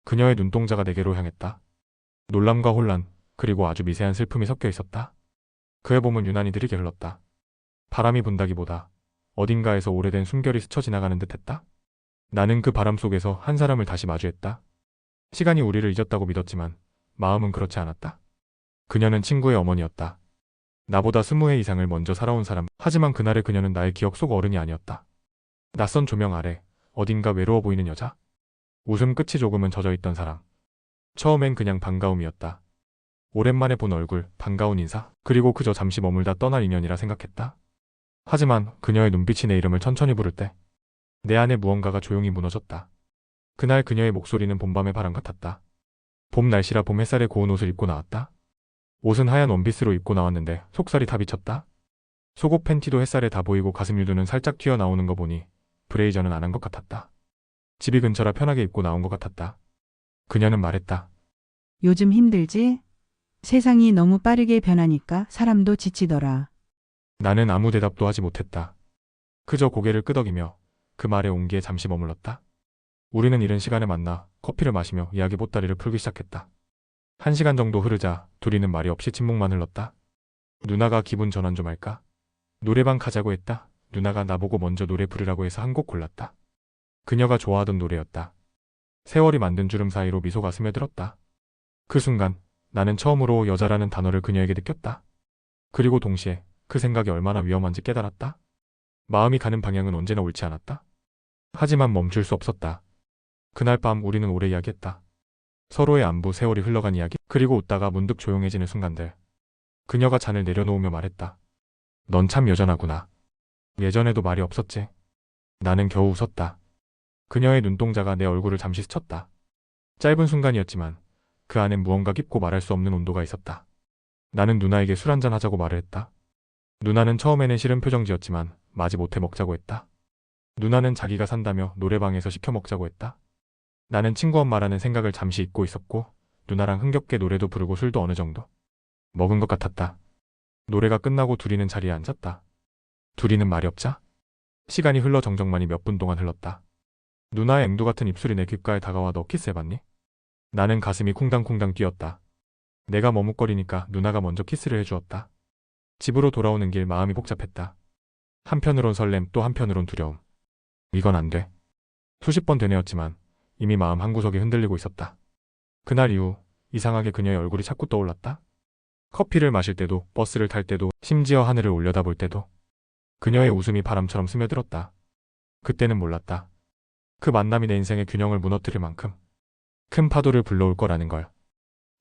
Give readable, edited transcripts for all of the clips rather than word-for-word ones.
그녀의 눈동자가 내게로 향했다. 놀람과 혼란, 그리고 아주 미세한 슬픔이 섞여 있었다. 그의 몸은 유난히 느리게 흘렀다. 바람이 분다기보다 어딘가에서 오래된 숨결이 스쳐 지나가는 듯했다. 나는 그 바람 속에서 한 사람을 다시 마주했다. 시간이 우리를 잊었다고 믿었지만 마음은 그렇지 않았다. 그녀는 친구의 어머니였다. 나보다 20해 이상을 먼저 살아온 사람. 하지만 그날의 그녀는 나의 기억 속 어른이 아니었다. 낯선 조명 아래 어딘가 외로워 보이는 여자. 웃음 끝이 조금은 젖어있던 사람. 처음엔 그냥 반가움이었다. 오랜만에 본 얼굴, 반가운 인사, 그리고 그저 잠시 머물다 떠날 인연이라 생각했다. 하지만 그녀의 눈빛이 내 이름을 천천히 부를 때 내 안에 무언가가 조용히 무너졌다. 그날 그녀의 목소리는 봄밤의 바람 같았다. 봄 날씨라 봄 햇살에 고운 옷을 입고 나왔다. 옷은 하얀 원피스로 입고 나왔는데 속살이 다 비쳤다. 속옷 팬티도 햇살에 다 보이고 가슴 유두는 살짝 튀어나오는 거 보니 브레이저는 안 한 것 같았다. 집이 근처라 편하게 입고 나온 것 같았다. 그녀는 말했다. 요즘 힘들지? 세상이 너무 빠르게 변하니까 사람도 지치더라. 나는 아무 대답도 하지 못했다. 그저 고개를 끄덕이며 그 말의 온기에 잠시 머물렀다. 우리는 이른 시간에 만나 커피를 마시며 이야기 보따리를 풀기 시작했다. 1시간 정도 흐르자 둘이는 말이 없이 침묵만 흘렀다. 누나가 기분 전환 좀 할까? 노래방 가자고 했다. 누나가 나보고 먼저 노래 부르라고 해서 한 곡 골랐다. 그녀가 좋아하던 노래였다. 세월이 만든 주름 사이로 미소가 스며들었다. 그 순간 나는 처음으로 여자라는 단어를 그녀에게 느꼈다. 그리고 동시에 그 생각이 얼마나 위험한지 깨달았다. 마음이 가는 방향은 언제나 옳지 않았다. 하지만 멈출 수 없었다. 그날 밤 우리는 오래 이야기했다. 서로의 안부, 세월이 흘러간 이야기, 그리고 웃다가 문득 조용해지는 순간들. 그녀가 잔을 내려놓으며 말했다. 넌 참 여전하구나. 예전에도 말이 없었지. 나는 겨우 웃었다. 그녀의 눈동자가 내 얼굴을 잠시 스쳤다. 짧은 순간이었지만 그 안엔 무언가 깊고 말할 수 없는 온도가 있었다. 나는 누나에게 술 한잔 하자고 말을 했다. 누나는 처음에는 싫은 표정지었지만 마지 못해 먹자고 했다. 누나는 자기가 산다며 노래방에서 시켜 먹자고 했다. 나는 친구 엄마라는 생각을 잠시 잊고 있었고 누나랑 흥겹게 노래도 부르고 술도 어느 정도 먹은 것 같았다. 노래가 끝나고 둘이는 자리에 앉았다. 둘이는 말이 없자 시간이 흘러 정적만이 몇 분 동안 흘렀다. 누나의 앵두 같은 입술이 내 귓가에 다가와 너 키스해봤니? 나는 가슴이 쿵당쿵당 뛰었다. 내가 머뭇거리니까 누나가 먼저 키스를 해주었다. 집으로 돌아오는 길 마음이 복잡했다. 한편으론 설렘 또 한편으론 두려움. 이건 안 돼. 수십 번 되뇌었지만 이미 마음 한구석이 흔들리고 있었다. 그날 이후 이상하게 그녀의 얼굴이 자꾸 떠올랐다. 커피를 마실 때도, 버스를 탈 때도, 심지어 하늘을 올려다볼 때도 그녀의 웃음이 바람처럼 스며들었다. 그때는 몰랐다. 그 만남이 내 인생의 균형을 무너뜨릴 만큼 큰 파도를 불러올 거라는 걸.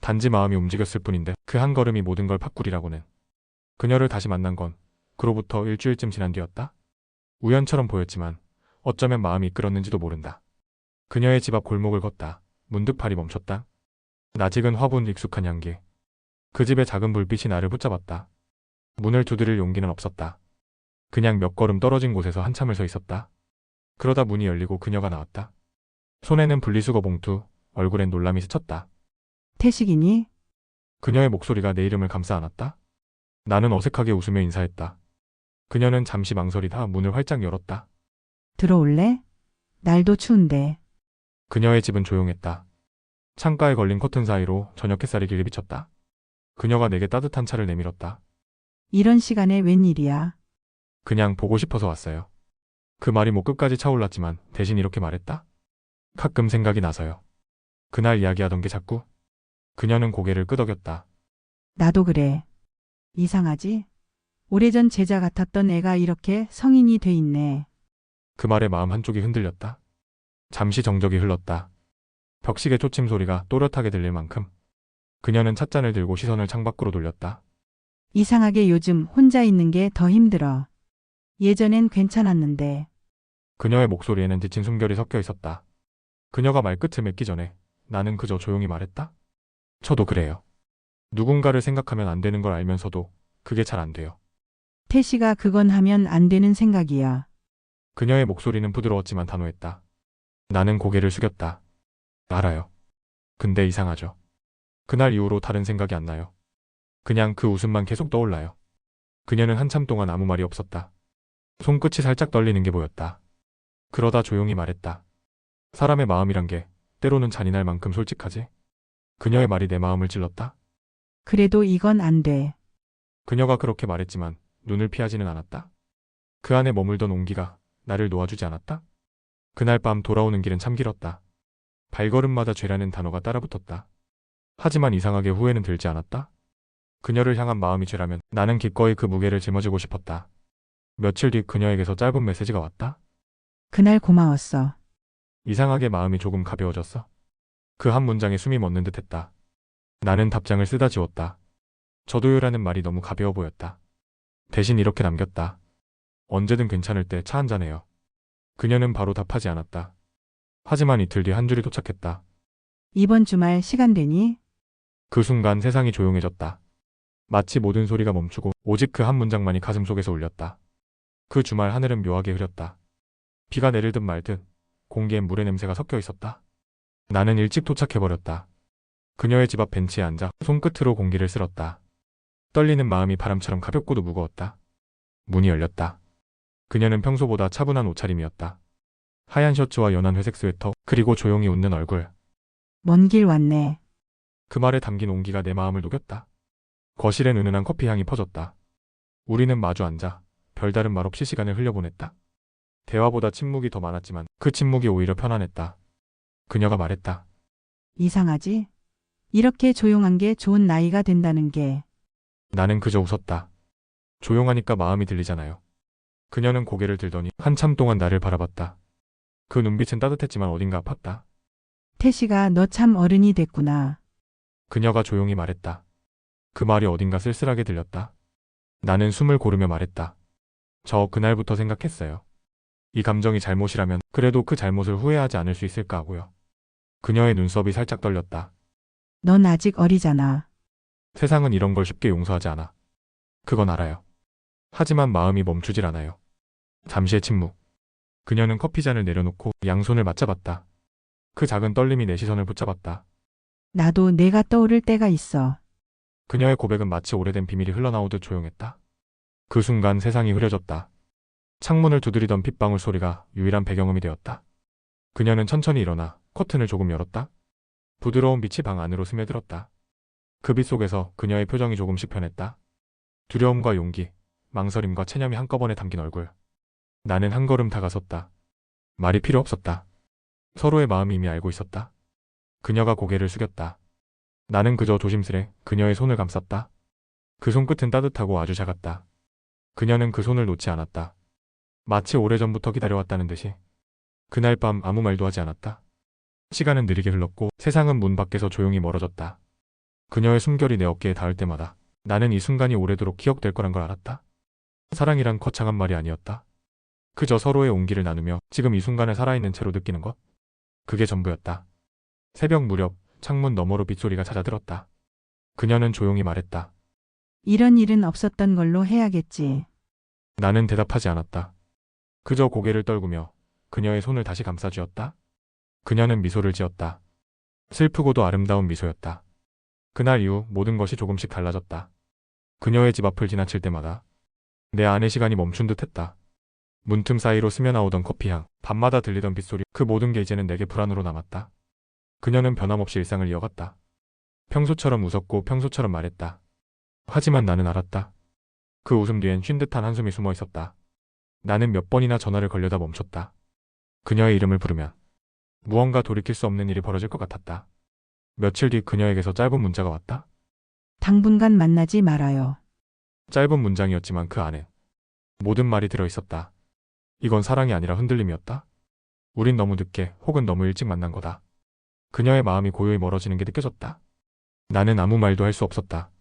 단지 마음이 움직였을 뿐인데 그 한 걸음이 모든 걸 바꾸리라고는. 그녀를 다시 만난 건 그로부터 일주일쯤 지난 뒤였다. 우연처럼 보였지만 어쩌면 마음이 이끌었는지도 모른다. 그녀의 집 앞 골목을 걷다. 문득 발이 멈췄다. 낯익은 화분, 익숙한 향기. 그 집의 작은 불빛이 나를 붙잡았다. 문을 두드릴 용기는 없었다. 그냥 몇 걸음 떨어진 곳에서 한참을 서 있었다. 그러다 문이 열리고 그녀가 나왔다. 손에는 분리수거 봉투, 얼굴엔 놀람이 스쳤다. 태식이니? 그녀의 목소리가 내 이름을 감싸 안았다. 나는 어색하게 웃으며 인사했다. 그녀는 잠시 망설이다 문을 활짝 열었다. 들어올래? 날도 추운데. 그녀의 집은 조용했다. 창가에 걸린 커튼 사이로 저녁 햇살이 길게 비쳤다. 그녀가 내게 따뜻한 차를 내밀었다. 이런 시간에 웬일이야? 그냥 보고 싶어서 왔어요. 그 말이 목 끝까지 차올랐지만 대신 이렇게 말했다. 가끔 생각이 나서요. 그날 이야기하던 게 자꾸. 그녀는 고개를 끄덕였다. 나도 그래. 이상하지? 오래전 제자 같았던 애가 이렇게 성인이 돼 있네. 그 말에 마음 한쪽이 흔들렸다. 잠시 정적이 흘렀다. 벽시계 초침 소리가 또렷하게 들릴 만큼. 그녀는 찻잔을 들고 시선을 창밖으로 돌렸다. 이상하게 요즘 혼자 있는 게 더 힘들어. 예전엔 괜찮았는데. 그녀의 목소리에는 지친 숨결이 섞여 있었다. 그녀가 말끝을 맺기 전에 나는 그저 조용히 말했다. 저도 그래요. 누군가를 생각하면 안 되는 걸 알면서도 그게 잘 안 돼요. 태식아, 그건 하면 안 되는 생각이야. 그녀의 목소리는 부드러웠지만 단호했다. 나는 고개를 숙였다. 알아요. 근데 이상하죠. 그날 이후로 다른 생각이 안 나요. 그냥 그 웃음만 계속 떠올라요. 그녀는 한참 동안 아무 말이 없었다. 손끝이 살짝 떨리는 게 보였다. 그러다 조용히 말했다. 사람의 마음이란 게 때로는 잔인할 만큼 솔직하지. 그녀의 말이 내 마음을 찔렀다. 그래도 이건 안 돼. 그녀가 그렇게 말했지만 눈을 피하지는 않았다. 그 안에 머물던 온기가 나를 놓아주지 않았다. 그날 밤 돌아오는 길은 참 길었다. 발걸음마다 죄라는 단어가 따라붙었다. 하지만 이상하게 후회는 들지 않았다. 그녀를 향한 마음이 죄라면 나는 기꺼이 그 무게를 짊어지고 싶었다. 며칠 뒤 그녀에게서 짧은 메시지가 왔다. 그날 고마웠어. 이상하게 마음이 조금 가벼워졌어. 그 한 문장에 숨이 멎는 듯했다. 나는 답장을 쓰다 지웠다. 저도요라는 말이 너무 가벼워 보였다. 대신 이렇게 남겼다. 언제든 괜찮을 때 차 한잔해요. 그녀는 바로 답하지 않았다. 하지만 이틀 뒤 한 줄이 도착했다. 이번 주말 시간 되니? 그 순간 세상이 조용해졌다. 마치 모든 소리가 멈추고 오직 그 한 문장만이 가슴속에서 울렸다. 그 주말 하늘은 묘하게 흐렸다. 비가 내릴 듯 말 듯 공기엔 물의 냄새가 섞여 있었다. 나는 일찍 도착해버렸다. 그녀의 집 앞 벤치에 앉아 손끝으로 공기를 쓸었다. 떨리는 마음이 바람처럼 가볍고도 무거웠다. 문이 열렸다. 그녀는 평소보다 차분한 옷차림이었다. 하얀 셔츠와 연한 회색 스웨터, 그리고 조용히 웃는 얼굴. 먼 길 왔네. 그 말에 담긴 온기가 내 마음을 녹였다. 거실엔 은은한 커피 향이 퍼졌다. 우리는 마주 앉아 별다른 말 없이 시간을 흘려보냈다. 대화보다 침묵이 더 많았지만 그 침묵이 오히려 편안했다. 그녀가 말했다. 이상하지? 이렇게 조용한 게 좋은 나이가 된다는 게. 나는 그저 웃었다. 조용하니까 마음이 들리잖아요. 그녀는 고개를 들더니 한참 동안 나를 바라봤다. 그 눈빛은 따뜻했지만 어딘가 아팠다. 태시가 너 참 어른이 됐구나. 그녀가 조용히 말했다. 그 말이 어딘가 쓸쓸하게 들렸다. 나는 숨을 고르며 말했다. 저 그날부터 생각했어요. 이 감정이 잘못이라면 그래도 그 잘못을 후회하지 않을 수 있을까 하고요. 그녀의 눈썹이 살짝 떨렸다. 넌 아직 어리잖아. 세상은 이런 걸 쉽게 용서하지 않아. 그건 알아요. 하지만 마음이 멈추질 않아요. 잠시의 침묵. 그녀는 커피잔을 내려놓고 양손을 맞잡았다. 그 작은 떨림이 내 시선을 붙잡았다. 나도 내가 떠오를 때가 있어. 그녀의 고백은 마치 오래된 비밀이 흘러나오듯 조용했다. 그 순간 세상이 흐려졌다. 창문을 두드리던 빗방울 소리가 유일한 배경음이 되었다. 그녀는 천천히 일어나 커튼을 조금 열었다. 부드러운 빛이 방 안으로 스며들었다. 그 빛 속에서 그녀의 표정이 조금씩 변했다. 두려움과 용기, 망설임과 체념이 한꺼번에 담긴 얼굴. 나는 한 걸음 다가섰다. 말이 필요 없었다. 서로의 마음이 이미 알고 있었다. 그녀가 고개를 숙였다. 나는 그저 조심스레 그녀의 손을 감쌌다. 그 손끝은 따뜻하고 아주 작았다. 그녀는 그 손을 놓지 않았다. 마치 오래전부터 기다려왔다는 듯이. 그날 밤 아무 말도 하지 않았다. 시간은 느리게 흘렀고 세상은 문 밖에서 조용히 멀어졌다. 그녀의 숨결이 내 어깨에 닿을 때마다 나는 이 순간이 오래도록 기억될 거란 걸 알았다. 사랑이란 거창한 말이 아니었다. 그저 서로의 온기를 나누며 지금 이 순간을 살아있는 채로 느끼는 것. 그게 전부였다. 새벽 무렵 창문 너머로 빗소리가 잦아들었다. 그녀는 조용히 말했다. 이런 일은 없었던 걸로 해야겠지. 나는 대답하지 않았다. 그저 고개를 떨구며 그녀의 손을 다시 감싸쥐었다. 그녀는 미소를 지었다. 슬프고도 아름다운 미소였다. 그날 이후 모든 것이 조금씩 달라졌다. 그녀의 집 앞을 지나칠 때마다 내 안의 시간이 멈춘 듯 했다. 문틈 사이로 스며나오던 커피향, 밤마다 들리던 빗소리, 그 모든 게 이제는 내게 불안으로 남았다. 그녀는 변함없이 일상을 이어갔다. 평소처럼 웃었고 평소처럼 말했다. 하지만 나는 알았다. 그 웃음 뒤엔 쉰 듯한 한숨이 숨어 있었다. 나는 몇 번이나 전화를 걸려다 멈췄다. 그녀의 이름을 부르면 무언가 돌이킬 수 없는 일이 벌어질 것 같았다. 며칠 뒤 그녀에게서 짧은 문자가 왔다. 당분간 만나지 말아요. 짧은 문장이었지만 그 안에 모든 말이 들어있었다. 이건 사랑이 아니라 흔들림이었다. 우린 너무 늦게 혹은 너무 일찍 만난 거다. 그녀의 마음이 고요히 멀어지는 게 느껴졌다. 나는 아무 말도 할 수 없었다.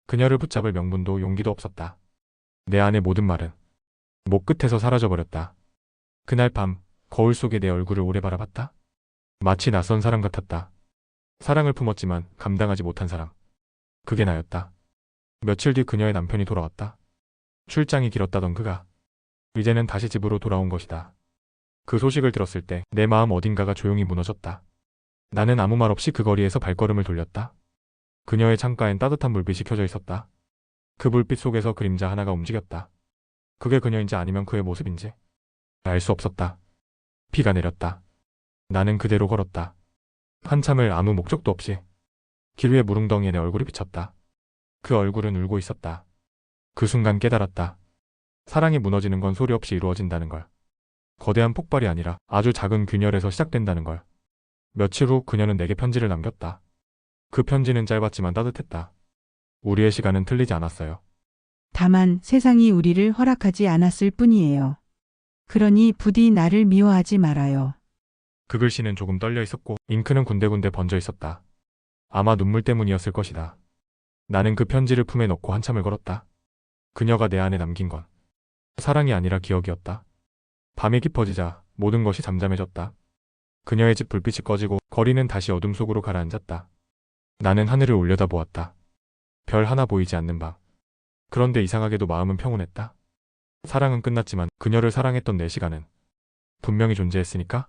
그녀를 붙잡을 명분도 용기도 없었다. 내 안의 모든 말은 목 끝에서 사라져버렸다. 그날 밤 거울 속에 내 얼굴을 오래 바라봤다. 마치 낯선 사람 같았다. 사랑을 품었지만 감당하지 못한 사랑. 그게 나였다. 며칠 뒤 그녀의 남편이 돌아왔다. 출장이 길었다던 그가 이제는 다시 집으로 돌아온 것이다. 그 소식을 들었을 때 내 마음 어딘가가 조용히 무너졌다. 나는 아무 말 없이 그 거리에서 발걸음을 돌렸다. 그녀의 창가엔 따뜻한 불빛이 켜져 있었다. 그 불빛 속에서 그림자 하나가 움직였다. 그게 그녀인지 아니면 그의 모습인지 알 수 없었다. 비가 내렸다. 나는 그대로 걸었다. 한참을 아무 목적도 없이 길 위에 무릉덩이에 내 얼굴이 비쳤다. 그 얼굴은 울고 있었다. 그 순간 깨달았다. 사랑이 무너지는 건 소리 없이 이루어진다는 걸. 거대한 폭발이 아니라 아주 작은 균열에서 시작된다는 걸. 며칠 후 그녀는 내게 편지를 남겼다. 그 편지는 짧았지만 따뜻했다. 우리의 시간은 틀리지 않았어요. 다만 세상이 우리를 허락하지 않았을 뿐이에요. 그러니 부디 나를 미워하지 말아요. 그 글씨는 조금 떨려 있었고 잉크는 군데군데 번져 있었다. 아마 눈물 때문이었을 것이다. 나는 그 편지를 품에 넣고 한참을 걸었다. 그녀가 내 안에 남긴 건 사랑이 아니라 기억이었다. 밤이 깊어지자 모든 것이 잠잠해졌다. 그녀의 집 불빛이 꺼지고 거리는 다시 어둠 속으로 가라앉았다. 나는 하늘을 올려다보았다. 별 하나 보이지 않는 밤. 그런데 이상하게도 마음은 평온했다. 사랑은 끝났지만 그녀를 사랑했던 내 시간은 분명히 존재했으니까